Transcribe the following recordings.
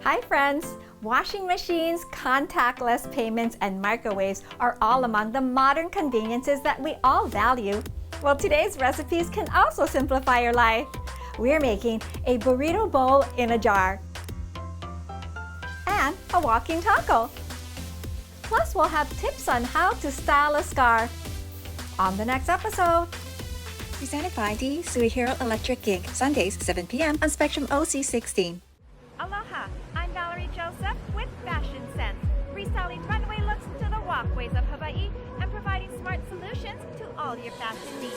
Hi friends! Washing machines, contactless payments, and microwaves are all among the modern conveniences that we all value. Well, today's recipes can also simplify your life. We're making a burrito bowl in a jar and a walking taco. Plus, we'll have tips on how to style a scarf on the next episode. Presented by the Suihiro Electric Gig, Sundays 7 p.m. on Spectrum OC16. Aloha, I'm Valerie Joseph with Fashion Sense, reselling runway looks to the walkways of Hawaii and providing smart solutions to all your fashion needs.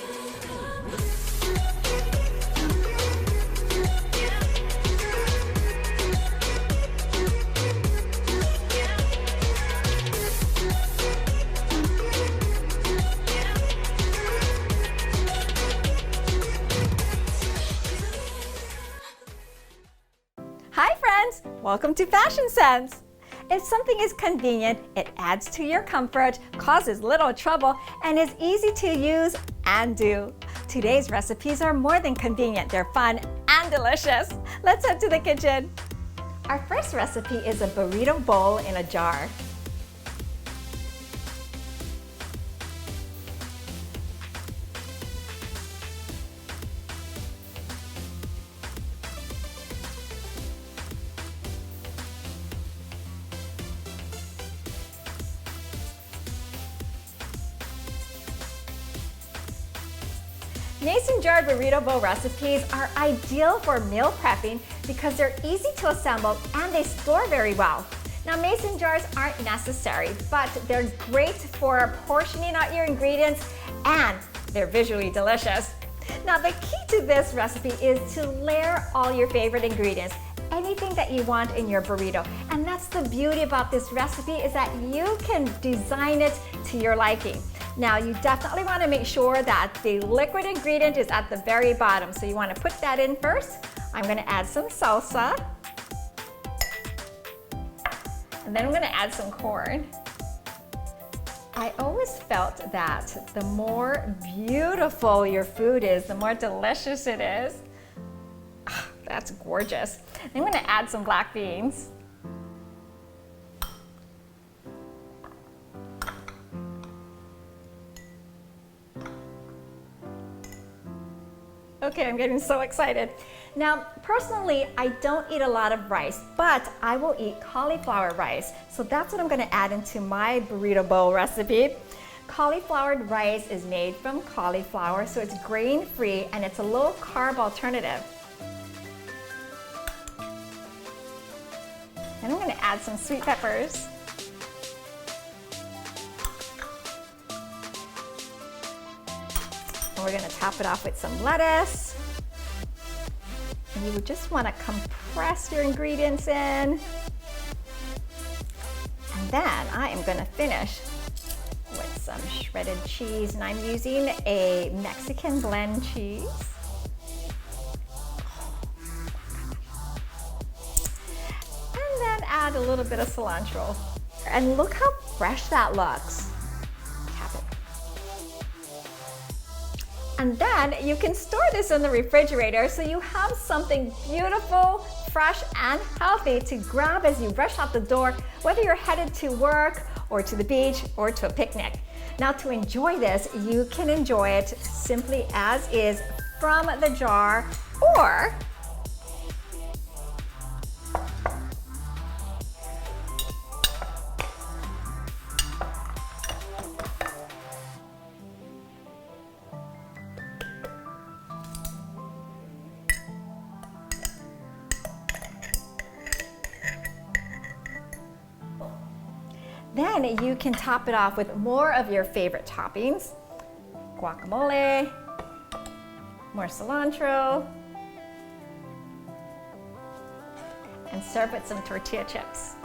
Hi friends! Welcome to Fashion Sense! If something is convenient, it adds to your comfort, causes little trouble, and is easy to use and do. Today's recipes are more than convenient, they're fun and delicious. Let's head to the kitchen. Our first recipe is a burrito bowl in a jar. Mason jar burrito bowl recipes are ideal for meal prepping because they're easy to assemble and they store very well. Now, mason jars aren't necessary, but they're great for portioning out your ingredients and they're visually delicious. Now, the key to this recipe is to layer all your favorite ingredients, anything that you want in your burrito. And that's the beauty about this recipe is that you can design it to your liking. Now, you definitely want to make sure that the liquid ingredient is at the very bottom. So you want to put that in first. I'm going to add some salsa. And then I'm going to add some corn. I always felt that the more beautiful your food is, the more delicious it is. Oh, that's gorgeous. I'm going to add some black beans. Okay, I'm getting so excited. Now, personally, I don't eat a lot of rice, but I will eat cauliflower rice. So that's what I'm going to add into my burrito bowl recipe. Cauliflower rice is made from cauliflower, so it's grain-free and it's a low-carb alternative. And I'm going to add some sweet peppers. And we're going to top it off with some lettuce. And you would just want to compress your ingredients in. And then I am going to finish with some shredded cheese. And I'm using a Mexican blend cheese. And then add a little bit of cilantro. And look how fresh that looks. And then you can store this in the refrigerator so you have something beautiful, fresh, and healthy to grab as you rush out the door, whether you're headed to work or to the beach or to a picnic. Now, to enjoy this, you can enjoy it simply as is from the jar, or then you can top it off with more of your favorite toppings. Guacamole, more cilantro, and serve with some tortilla chips.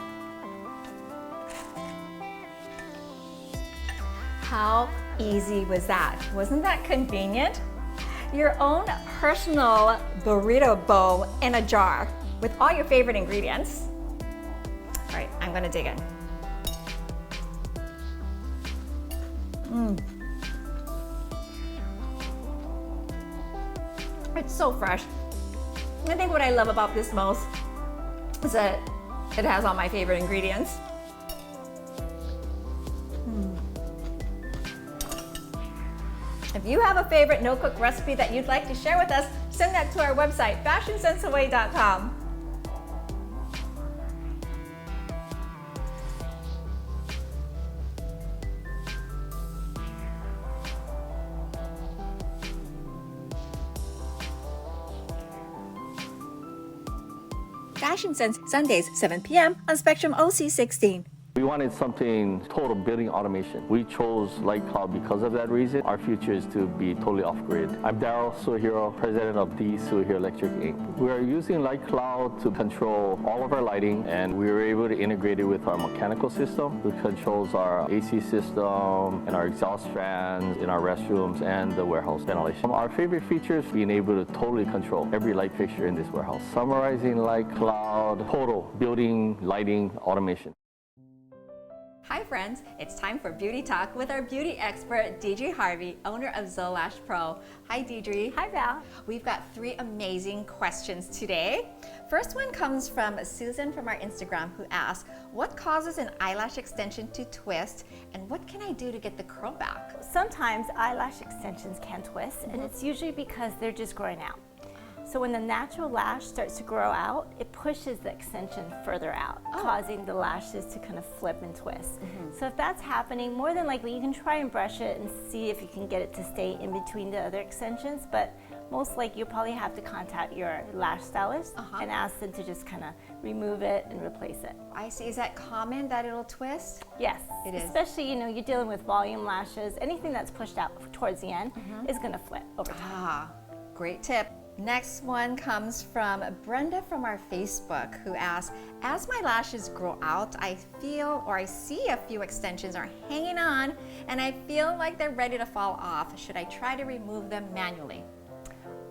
How easy was that? Wasn't that convenient? Your own personal burrito bowl in a jar with all your favorite ingredients. All right, I'm gonna dig in. It's so fresh. I think what I love about this most is that It has all my favorite ingredients. If you have a favorite no-cook recipe that you'd like to share with us, send that to our website, fashionsensehawaii.com. Fashion Sense, Sundays, 7 p.m. on Spectrum OC16. We wanted something total building automation. We chose Light Cloud because of that reason. Our future is to be totally off-grid. I'm Daryl Suehiro, president of D Suehiro Electric Inc. We are using Light Cloud to control all of our lighting, and we were able to integrate it with our mechanical system, which controls our AC system and our exhaust fans in our restrooms and the warehouse ventilation. Our favorite feature is being able to totally control every light fixture in this warehouse. Summarizing Light Cloud, total building lighting automation. Hi friends, it's time for Beauty Talk with our beauty expert, Deidre Harvey, owner of Zolash Pro. Hi Deidre. Hi Val. We've got 3 amazing questions today. First one comes from Susan from our Instagram who asks, what causes an eyelash extension to twist and what can I do to get the curl back? Sometimes eyelash extensions can twist and it's usually because they're just growing out. So when the natural lash starts to grow out, it pushes the extension further out, causing the lashes to kind of flip and twist. So if that's happening, more than likely you can try and brush it and see if you can get it to stay in between the other extensions, but most likely you'll probably have to contact your lash stylist and ask them to just kind of remove it and replace it. I see. Is that common that it'll twist? Yes, it is. Especially, you know, you're dealing with volume lashes, anything that's pushed out towards the end is going to flip over time. Great tip. Next one comes from Brenda from our Facebook who asks, as my lashes grow out, I feel or I see a few extensions are hanging on and I feel like they're ready to fall off. Should I try to remove them manually?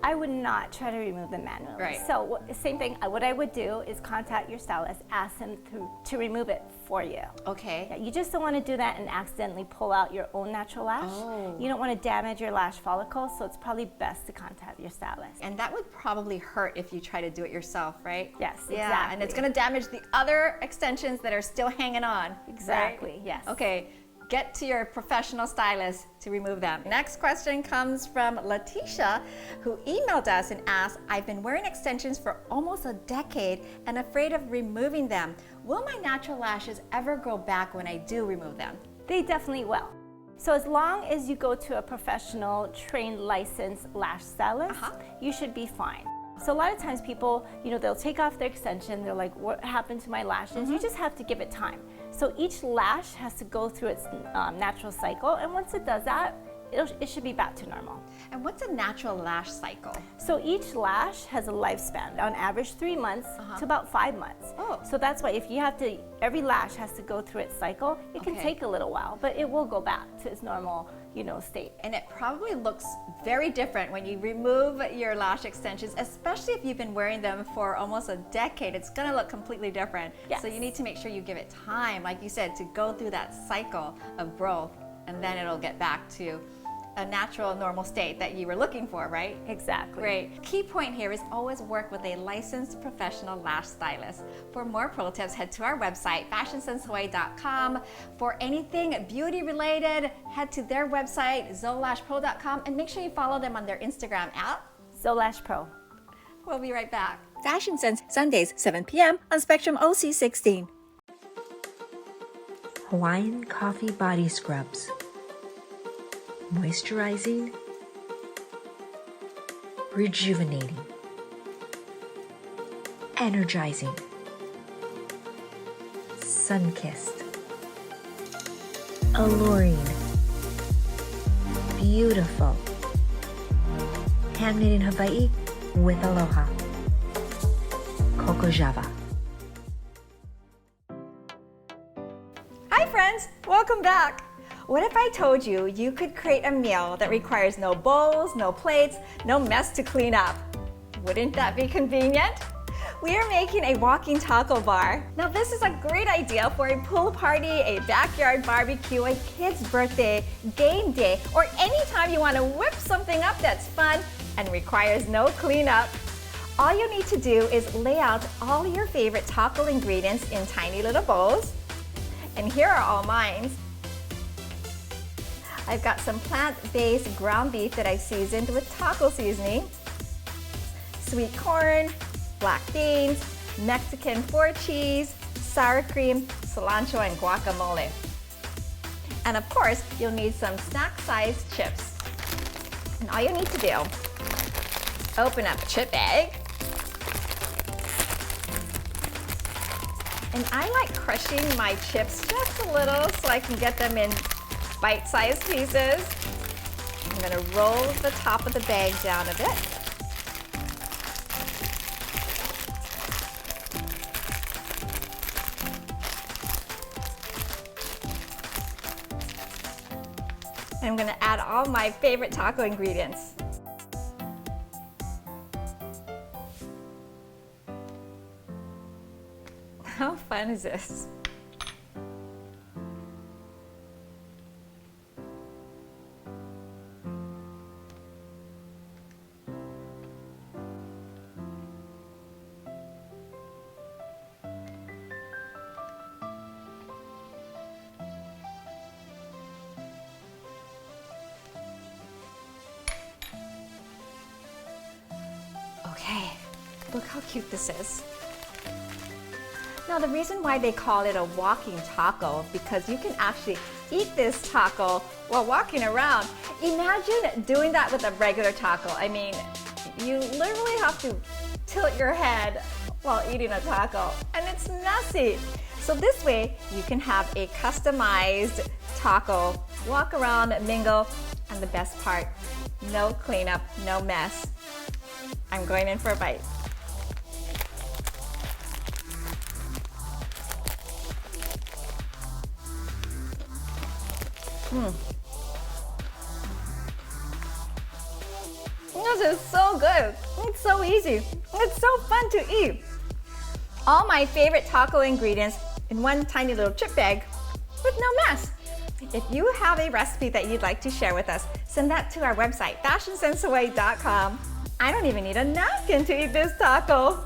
I would not try to remove them manually. Right. So same thing, what I would do is contact your stylist, ask them to remove it for you. Okay. Yeah, you just don't want to do that and accidentally pull out your own natural lash. You don't want to damage your lash follicle, so it's probably best to contact your stylist. And that would probably hurt if you try to do it yourself, right? Yes, Yeah, exactly. and it's going to damage the other extensions that are still hanging on. Exactly, right? yes. Okay. Get to your professional stylist to remove them. Next question comes from Letitia, who emailed us and asked, I've been wearing extensions for almost a decade and afraid of removing them. Will my natural lashes ever grow back when I do remove them? They definitely will. So as long as you go to a professional, trained, licensed lash stylist, you should be fine. So a lot of times people, you know, they'll take off their extension, they're like, what happened to my lashes? You just have to give it time. So each lash has to go through its natural cycle, and once it does that, it should be back to normal. And what's a natural lash cycle? So each lash has a lifespan, on average 3 months to about 5 months. So that's why if you have to, every lash has to go through its cycle, it can take a little while, but it will go back to its normal, you know, state. And it probably looks very different when you remove your lash extensions, especially if you've been wearing them for almost a decade. It's gonna look completely different. Yes. So you need to make sure you give it time, like you said, to go through that cycle of growth, and then it'll get back to a natural, normal state that you were looking for, right? Exactly. Great. Key point here is always work with a licensed professional lash stylist. For more pro tips, head to our website, fashionsensehawaii.com. For anything beauty related, head to their website, zolashpro.com, and make sure you follow them on their Instagram at Zolash Pro. We'll be right back. Fashion Sense, Sundays, 7 p.m. on Spectrum OC16. Hawaiian Coffee Body Scrubs. Moisturizing, rejuvenating, energizing, sun-kissed, alluring, beautiful, handmade in Hawaii with aloha. Coco Java. Hi friends, welcome back. What if I told you you could create a meal that requires no bowls, no plates, no mess to clean up? Wouldn't that be convenient? We are making a walking taco bar. Now this is a great idea for a pool party, a backyard barbecue, a kid's birthday, game day, or anytime you want to whip something up that's fun and requires no cleanup. All you need to do is lay out all your favorite taco ingredients in tiny little bowls. And here are all mine. I've got some plant-based ground beef that I seasoned with taco seasoning, sweet corn, black beans, Mexican 4 cheese, sour cream, cilantro, and guacamole. And of course, you'll need some snack-sized chips. And all you need to do, open up a chip bag. And I like crushing my chips just a little so I can get them in bite-sized pieces. I'm gonna roll the top of the bag down a bit. And I'm gonna add all my favorite taco ingredients. How fun is this? Okay, look how cute this is. Now the reason why they call it a walking taco, because you can actually eat this taco while walking around. Imagine doing that with a regular taco. I mean, you literally have to tilt your head while eating a taco, and it's messy. So this way, you can have a customized taco, walk around, mingle, and the best part, no cleanup, no mess. I'm going in for a bite. This is so good. It's so easy. It's so fun to eat. All my favorite taco ingredients in one tiny little chip bag with no mess. If you have a recipe that you'd like to share with us, send that to our website, fashionsensehawaii.com. I don't even need a napkin to eat this taco.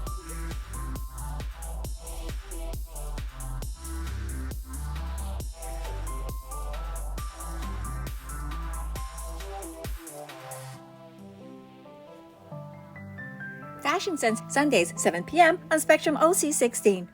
Fashion Sense, Sundays, 7 p.m. on Spectrum OC16.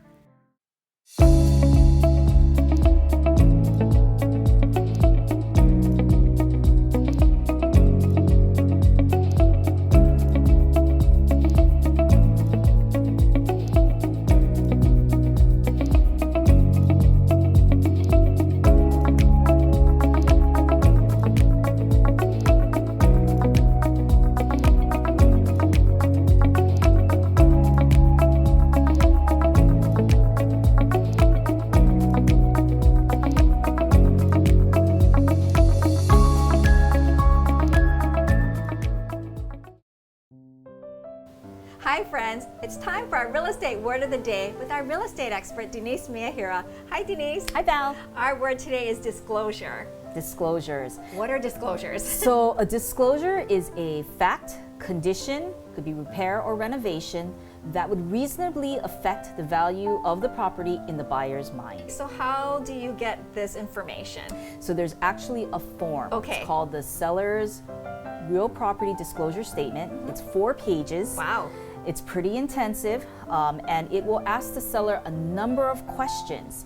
Hi friends, it's time for our real estate word of the day with our real estate expert Denise Miyahira. Hi Denise. Hi Val. Our word today is disclosure. Disclosures. What are disclosures? So a disclosure is a fact, condition, could be repair or renovation, that would reasonably affect the value of the property in the buyer's mind. So how do you get this information? So there's actually a form. Okay. It's called the seller's real property disclosure statement. It's 4 pages. Wow. It's pretty intensive, and it will ask the seller a number of questions.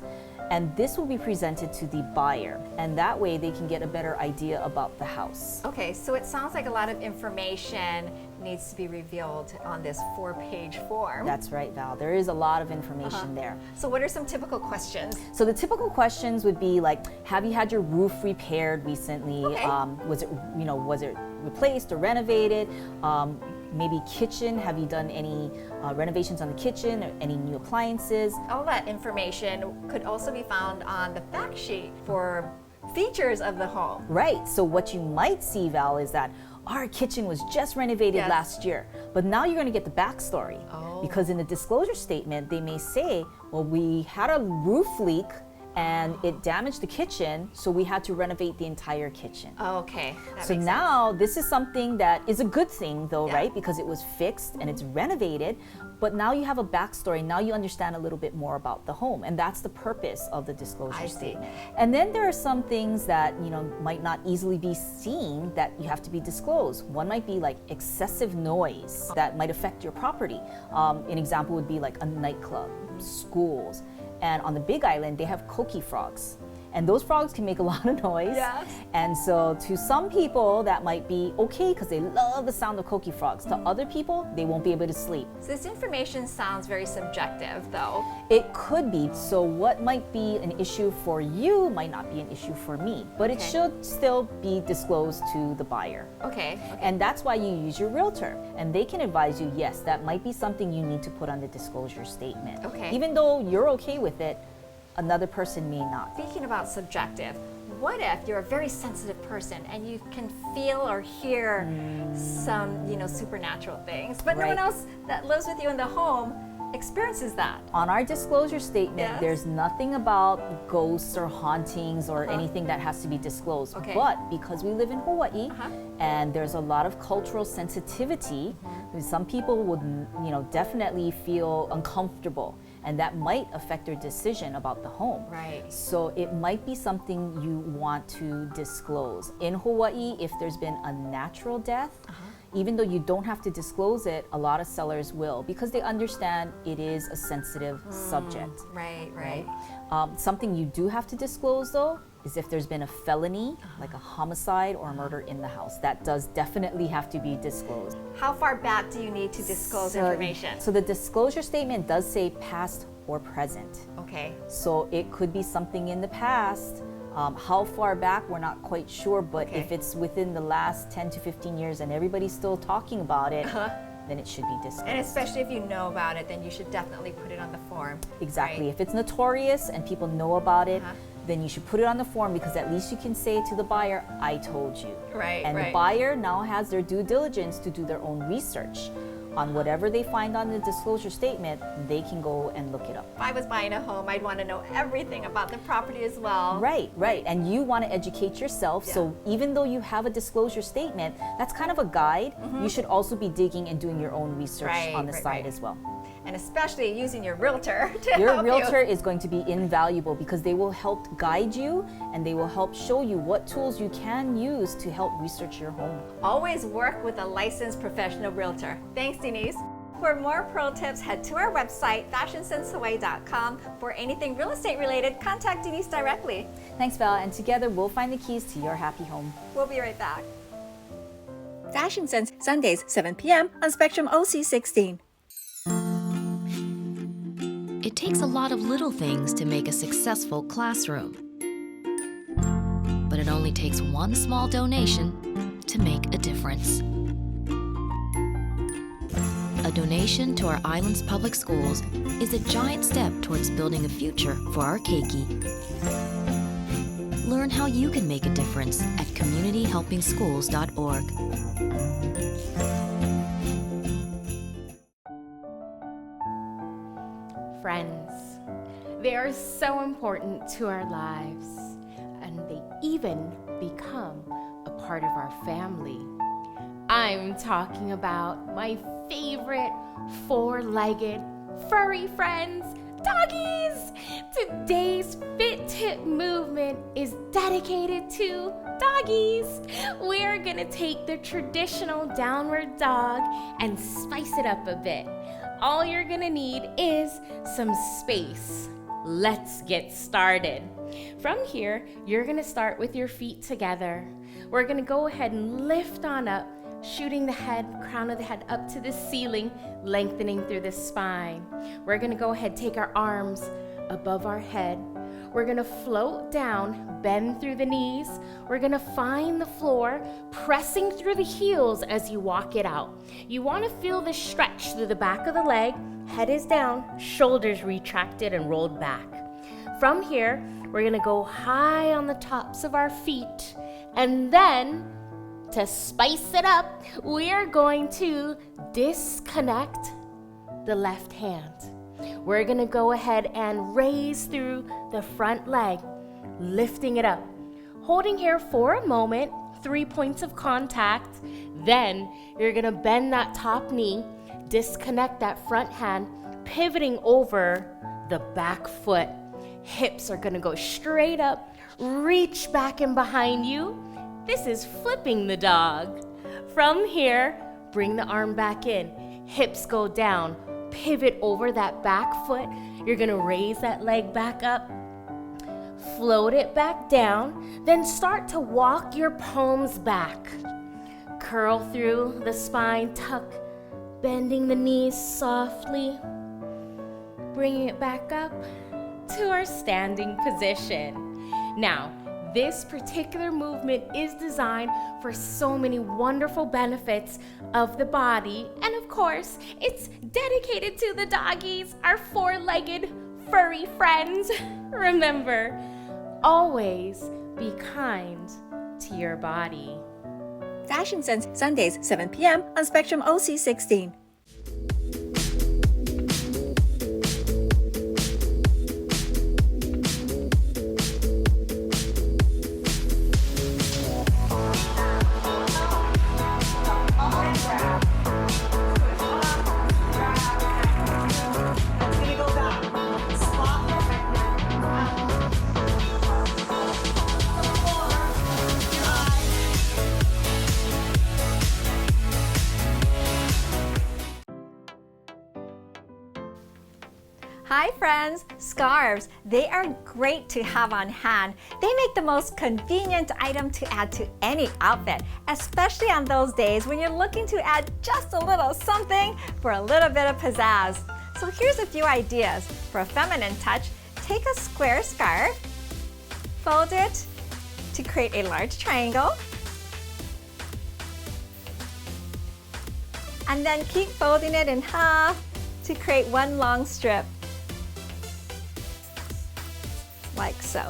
And this will be presented to the buyer, and that way they can get a better idea about the house. Okay, so it sounds like a lot of information needs to be revealed on this 4-page form. That's right, Val. There is a lot of information there. So what are some typical questions? So the typical questions would be like, have you had your roof repaired recently? Okay. Was it replaced or renovated? Maybe kitchen, have you done any renovations on the kitchen or any new appliances? All that information could also be found on the fact sheet for features of the home. Right, so what you might see, Val, is that our kitchen was just renovated Yes. last year, but now you're going to get the backstory. Oh. Because in the disclosure statement, they may say, well, we had a roof leak and it damaged the kitchen, so we had to renovate the entire kitchen. Oh, okay. That So makes now this is something that is a good thing though, Yeah. right? Because it was fixed and it's renovated, but now you have a backstory. Now you understand a little bit more about the home, and that's the purpose of the disclosure I see. statement. And then there are some things that, you know, might not easily be seen that you have to be disclosed. One might be like excessive noise that might affect your property. An example would be like a nightclub, schools. And on the Big Island, they have coqui frogs. And those frogs can make a lot of noise. Yes. And so to some people, that might be okay because they love the sound of coqui frogs. To other people, they won't be able to sleep. So this information sounds very subjective, though. It could be. So what might be an issue for you might not be an issue for me. But it Okay. should still be disclosed to the buyer. Okay. And that's why you use your realtor. And they can advise you, yes, that might be something you need to put on the disclosure statement. Okay. Even though you're okay with it, another person may not. Speaking about subjective, what if you're a very sensitive person and you can feel or hear some, supernatural things, but no one Right. else that lives with you in the home experiences that? On our disclosure statement, Yes. there's nothing about ghosts or hauntings or anything that has to be disclosed. Okay. But because we live in Hawaii Uh-huh. and there's a lot of cultural sensitivity, some people would, definitely feel uncomfortable, and that might affect their decision about the home. Right. So it might be something you want to disclose. In Hawaii, if there's been a natural death, even though you don't have to disclose it, a lot of sellers will because they understand it is a sensitive subject. Right. Something you do have to disclose though is if there's been a felony, like a homicide or a murder in the house. That does definitely have to be disclosed. How far back do you need to disclose information? So the disclosure statement does say past or present. Okay. So it could be something in the past. How far back, we're not quite sure, but Okay. if it's within the last 10 to 15 years and everybody's still talking about it, then it should be disclosed. And especially if you know about it, then you should definitely put it on the form. Exactly. Right? If it's notorious and people know about it, Uh-huh. then you should put it on the form because at least you can say to the buyer, I told you. Right, And the right. buyer now has their due diligence to do their own research. On whatever they find on the disclosure statement, they can go and look it up. If I was buying a home, I'd want to know everything about the property as well. Right. And you want to educate yourself. So even though you have a disclosure statement, that's kind of a guide. You should also be digging and doing your own research Right, on the right, side right. as well. And especially using your realtor to Your help realtor you. is going to be invaluable because they will help guide you and they will help show you what tools you can use to help research your home. Always work with a licensed professional realtor. Thanks, Denise. For more pro tips, head to our website, fashionsensehawaii.com. For anything real estate related, contact Denise directly. Thanks, Val, and together we'll find the keys to your happy home. We'll be right back. Fashion Sense, Sundays, 7 p.m. on Spectrum OC16. It takes a lot of little things to make a successful classroom. But it only takes one small donation to make a difference. A donation to our island's public schools is a giant step towards building a future for our keiki. Learn how you can make a difference at communityhelpingschools.org. Friends, they are so important to our lives, and they even become a part of our family. I'm talking about my favorite four-legged furry friends, doggies! Today's Fit Tip movement is dedicated to doggies. We're gonna take the traditional downward dog and spice it up a bit. All you're gonna need is some space. Let's get started. From here, you're gonna start with your feet together. We're gonna go ahead and lift on up, shooting the head, crown of the head up to the ceiling, lengthening through the spine. We're gonna go ahead, take our arms above our head. We're gonna float down, bend through the knees. We're gonna find the floor, pressing through the heels as you walk it out. You wanna feel the stretch through the back of the leg, head is down, shoulders retracted and rolled back. From here, we're gonna go high on the tops of our feet, and then to spice it up, we're going to disconnect the left hand. we're gonna go ahead and raise through the front leg, lifting it up. Holding here for a moment, 3 points of contact. Then you're gonna bend that top knee, disconnect that front hand, pivoting over the back foot. Hips are gonna go straight up, reach back and behind you. This is flipping the dog. From here, bring the arm back in. Hips go down, pivot over that back foot. You're gonna raise that leg back up, float it back down, then start to walk your palms back. Curl through the spine, tuck, bending the knees softly, bringing it back up to our standing position. Now, this particular movement is designed for so many wonderful benefits of the body, and of course, it's dedicated to the doggies, our four-legged furry friends. Remember, always be kind to your body. Fashion Sense, Sundays, 7 p.m. on Spectrum OC16. Hi friends, scarves. They are great to have on hand. They make the most convenient item to add to any outfit, especially on those days when you're looking to add just a little something for a little bit of pizzazz. So here's a few ideas. For a feminine touch, take a square scarf, fold it to create a large triangle, and then keep folding it in half to create one long strip. Like so.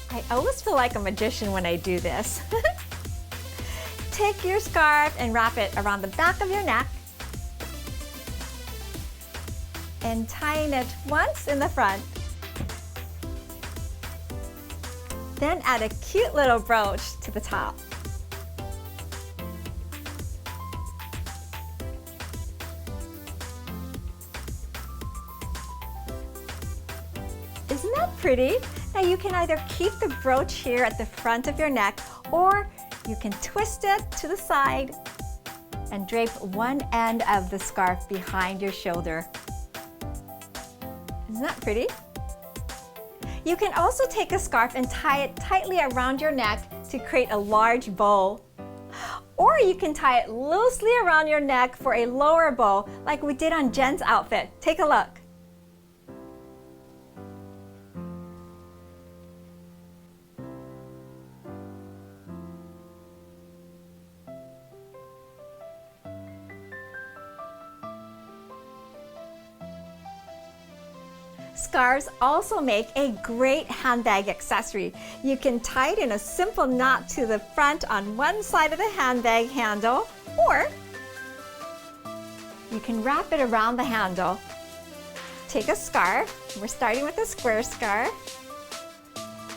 I always feel like a magician when I do this. Take your scarf and wrap it around the back of your neck and tying it once in the front. Then add a cute little brooch to the top. Isn't that pretty? Now you can either keep the brooch here at the front of your neck, or you can twist it to the side and drape one end of the scarf behind your shoulder. Isn't that pretty? You can also take a scarf and tie it tightly around your neck to create a large bow. Or you can tie it loosely around your neck for a lower bow, like we did on Jen's outfit. Take a look. Scarves also make a great handbag accessory. You can tie it in a simple knot to the front on one side of the handbag handle, or you can wrap it around the handle. Take a scarf. We're starting with a square scarf.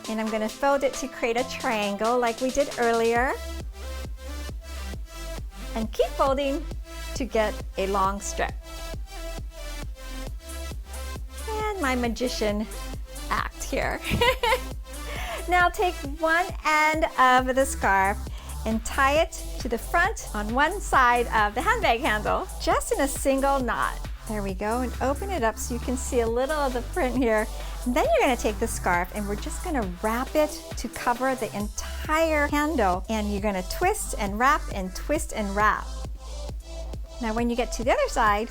And I'm going to fold it to create a triangle like we did earlier. And keep folding to get a long strip. And my magician act here. Now take one end of the scarf and tie it to the front on one side of the handbag handle, just in a single knot. There we go, and open it up so you can see a little of the print here. And then you're going to take the scarf and we're just going to wrap it to cover the entire handle. And you're going to twist and wrap and twist and wrap. Now when you get to the other side,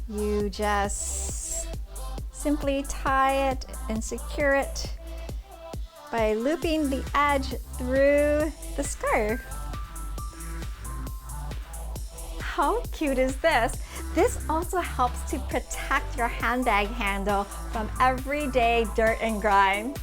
you just simply tie it and secure it by looping the edge through the scarf. How cute is this? This also helps to protect your handbag handle from everyday dirt and grime.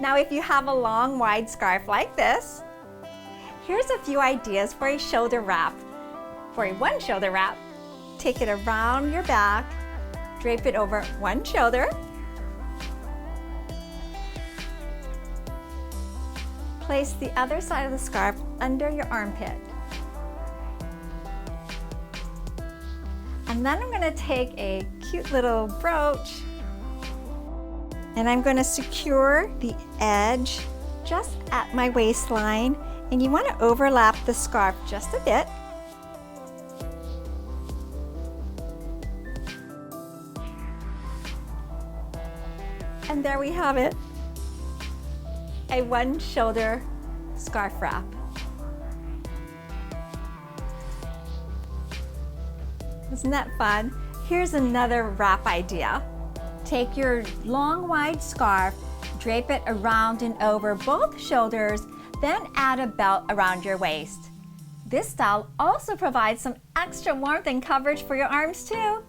Now, if you have a long, wide scarf like this, here's a few ideas for a shoulder wrap. For a one shoulder wrap, take it around your back, drape it over one shoulder, place the other side of the scarf under your armpit. And then I'm going to take a cute little brooch and I'm going to secure the edge just at my waistline, and you want to overlap the scarf just a bit. And there we have it, a one shoulder scarf wrap. Isn't that fun? Here's another wrap idea. Take your long wide scarf, drape it around and over both shoulders, then add a belt around your waist. This style also provides some extra warmth and coverage for your arms too.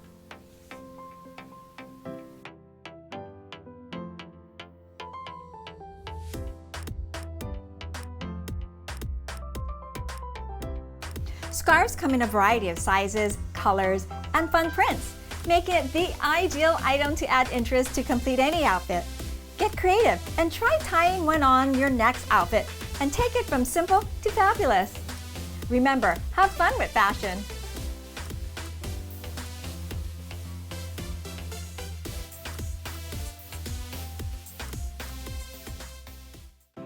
Scarves come in a variety of sizes, colors, and fun prints, making it the ideal item to add interest to complete any outfit. Get creative and try tying one on your next outfit and take it from simple to fabulous. Remember, have fun with fashion.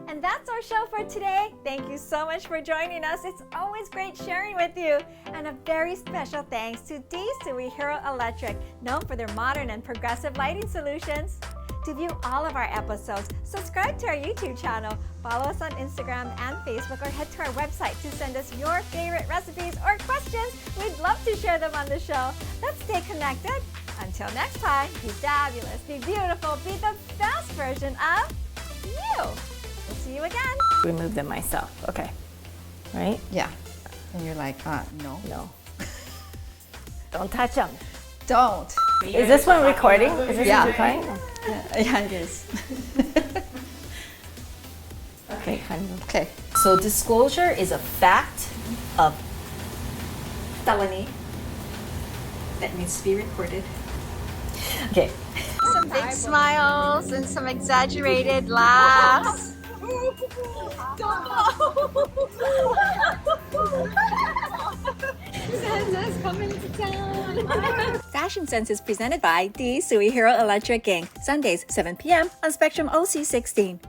And that's our show for today. Thank you so much for joining us. It's always great sharing with you. And a very special thanks to Suihiro Electric, known for their modern and progressive lighting solutions. To view all of our episodes, subscribe to our YouTube channel, follow us on Instagram and Facebook, or head to our website to send us your favorite recipes or questions. We'd love to share them on the show. Let's stay connected. Until next time, be fabulous, be beautiful, be the best version of you. We'll see you again. Remove them myself. Okay. Right? Yeah. And you're like, no. No. Don't touch them. Don't. Is this one recording? Is this one recording? Yeah, it is. Okay, honey. Okay. So disclosure is a fact of Felony. That needs to be recorded. Okay. Some big smiles and some exaggerated laughs. Santa's coming to town. Fashion Sense is presented by the Suihiro Electric Inc. Sundays, 7 p.m. on Spectrum OC16.